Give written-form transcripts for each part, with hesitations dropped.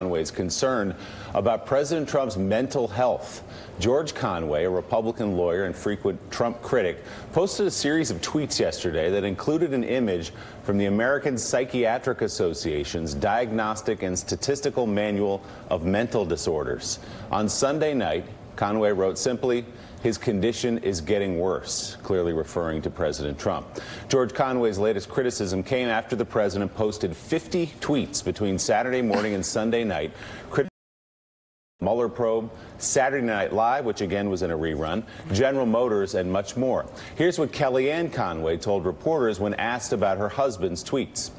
Conway's concerned about President Trump's mental health. George Conway, a Republican lawyer and frequent Trump critic, posted a series of tweets yesterday that included an image from the American Psychiatric Association's Diagnostic and Statistical Manual of Mental Disorders. On Sunday night, Conway wrote simply, "His condition is getting worse," clearly referring to President Trump. George Conway's latest criticism came after the president posted 50 tweets between Saturday morning and Sunday night. Mueller probe, Saturday Night Live, which again was in a rerun, General Motors, and much more. Here's what Kellyanne Conway told reporters when asked about her husband's tweets.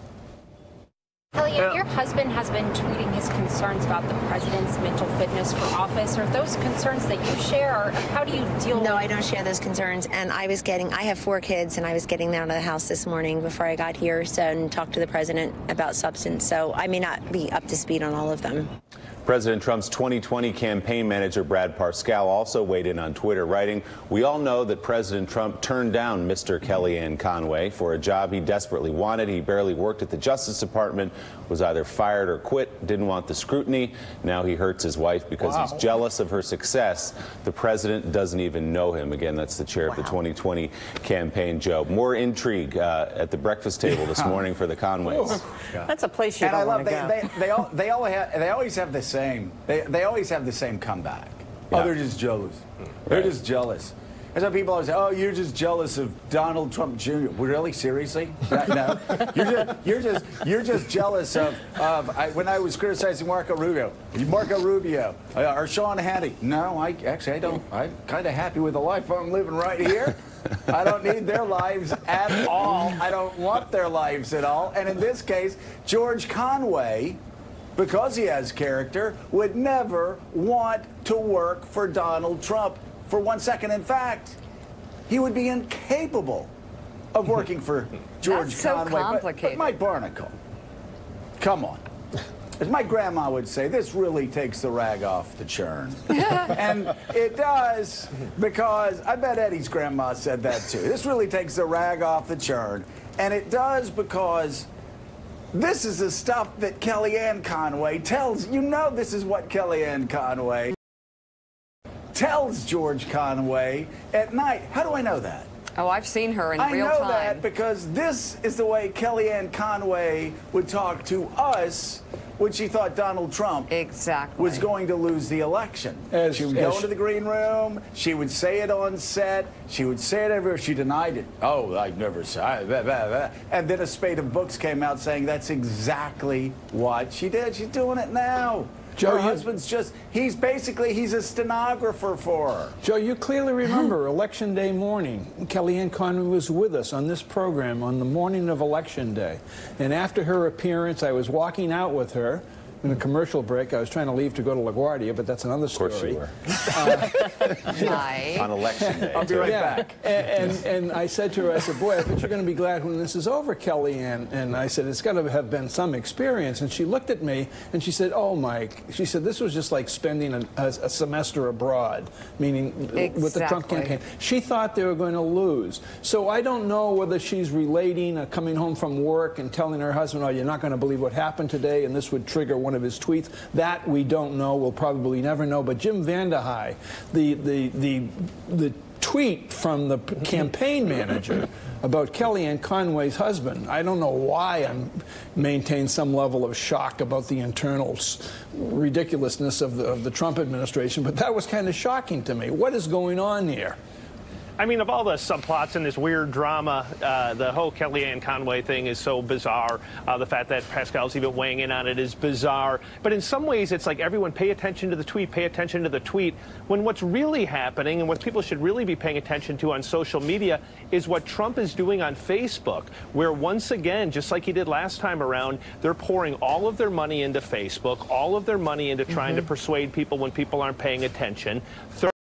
Kellyanne, your husband has been tweeting his concerns about the president's mental fitness for office. Are those concerns that you share, or how do you deal with? No, I don't share those concerns. And I have 4 kids, and I was getting them out of the house this morning before I got here and talked to the president about substance. So I may not be up to speed on all of them. President Trump's 2020 campaign manager, Brad Parscale, also weighed in on Twitter, writing, "We all know that President Trump turned down Mr. Kellyanne Conway for a job he desperately wanted. He barely worked at the Justice Department, was either fired or quit, didn't want the scrutiny. Now he hurts his wife because he's jealous of her success. The president doesn't even know him." Again, that's the chair of the 2020 campaign, Joe. More intrigue at the breakfast table this morning for the Conways. That's a place you don't want to go. They always have the same. They always have the same comeback. Yeah. Oh, they're just jealous. They're just jealous. That's how people always say, "Oh, you're just jealous of Donald Trump Jr." Really, seriously? No, you're just jealous of when I was criticizing Marco Rubio, or Sean Hannity. No, I don't. I'm kind of happy with the life I'm living right here. I don't need their lives at all. I don't want their lives at all. And in this case, George Conway, because he has character, would never want to work for Donald Trump for 1 second. In fact, he would be incapable of working for George Conway. So complicated. But Mike Barnicle, come on. As my grandma would say, this really takes the rag off the churn. And it does, because I bet Eddie's grandma said that too. This really takes the rag off the churn. And it does because this is the stuff that Kellyanne Conway tells. You know, this is what Kellyanne Conway tells George Conway at night. How do I know that? Oh, I've seen her in real time. I know that because this is the way Kellyanne Conway would talk to us when she thought Donald Trump was going to lose the election. She would go into the green room. She would say it on set. She would say it everywhere. She denied it. "Oh, I never said it." And then a spate of books came out saying that's exactly what she did. She's doing it now. Joe, her husband's he's a stenographer for her. Joe, you clearly remember Election Day morning. Kellyanne Conway was with us on this program on the morning of Election Day. And after her appearance, I was walking out with her in a commercial break. I was trying to leave to go to LaGuardia, but that's another story. Of course you were. On Election Day. I'll be right back. And I said to her, I said, "Boy, I bet you're going to be glad when this is over, Kellyanne." And I said, "It's got to have been some experience." And she looked at me and she said, "Oh, Mike," she said, "this was just like spending a semester abroad," meaning with the Trump campaign. She thought they were going to lose. So I don't know whether she's relating, coming home from work and telling her husband, "Oh, you're not going to believe what happened today," and this would trigger one of his tweets. That we don't know. We'll probably never know. But Jim Vandehei, the tweet from the campaign manager about Kellyanne Conway's husband, I don't know why I maintain some level of shock about the internal ridiculousness of the Trump administration, but that was kind of shocking to me. What is going on here? I mean, of all the subplots in this weird drama, the whole Kellyanne Conway thing is so bizarre. The fact that Pascal's even weighing in on it is bizarre. But in some ways, it's like everyone pay attention to the tweet, pay attention to the tweet, when what's really happening and what people should really be paying attention to on social media is what Trump is doing on Facebook, where once again, just like he did last time around, they're pouring all of their money into Facebook, all of their money into trying to persuade people when people aren't paying attention. 30%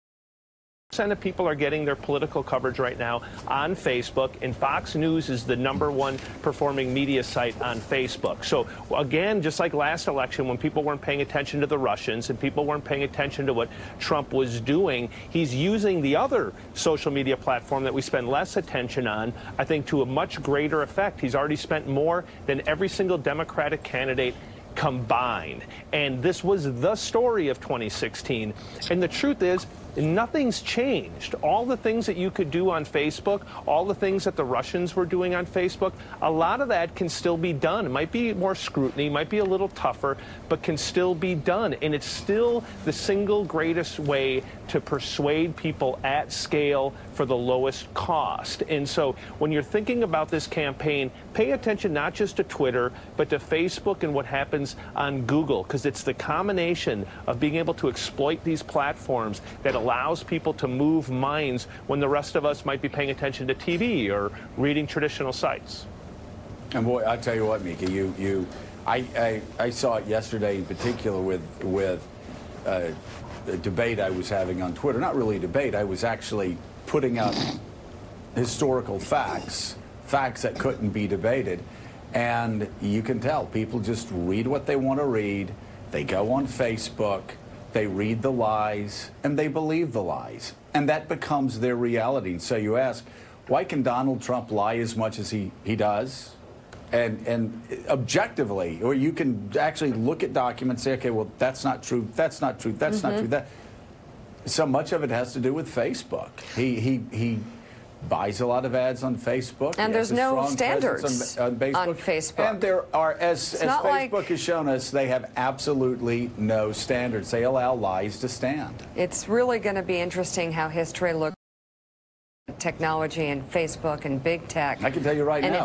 of people are getting their political coverage right now on Facebook, and Fox News is the #1 performing media site on Facebook. So again, just like last election, when people weren't paying attention to the Russians and people weren't paying attention to what Trump was doing, he's using the other social media platform that we spend less attention on, I think, to a much greater effect. He's already spent more than every single Democratic candidate combined. And this was the story of 2016. And the truth is, nothing's changed. All the things that you could do on Facebook, all the things that the Russians were doing on Facebook, a lot of that can still be done. It might be more scrutiny, might be a little tougher, but can still be done. And it's still the single greatest way to persuade people at scale for the lowest cost. And so when you're thinking about this campaign, pay attention not just to Twitter, but to Facebook and what happens on Google, because it's the combination of being able to exploit these platforms that allows people to move minds when the rest of us might be paying attention to TV or reading traditional sites. And boy, I tell you what, Mika, I saw it yesterday in particular with a debate I was having on Twitter. Not really a debate. I was actually putting up historical facts that couldn't be debated. And you can tell people just read what they want to read. They go on Facebook, they read the lies, and they believe the lies. And that becomes their reality. And so you ask, why can Donald Trump lie as much as he does? And objectively, or you can actually look at documents and say, okay, well, that's not true, that's not true, that's not true. So much of it has to do with Facebook. He buys a lot of ads on Facebook. And there's no standards on Facebook. And there are, as Facebook has shown us, they have absolutely no standards. They allow lies to stand. It's really going to be interesting how history looks at technology and Facebook and big tech. I can tell you right now.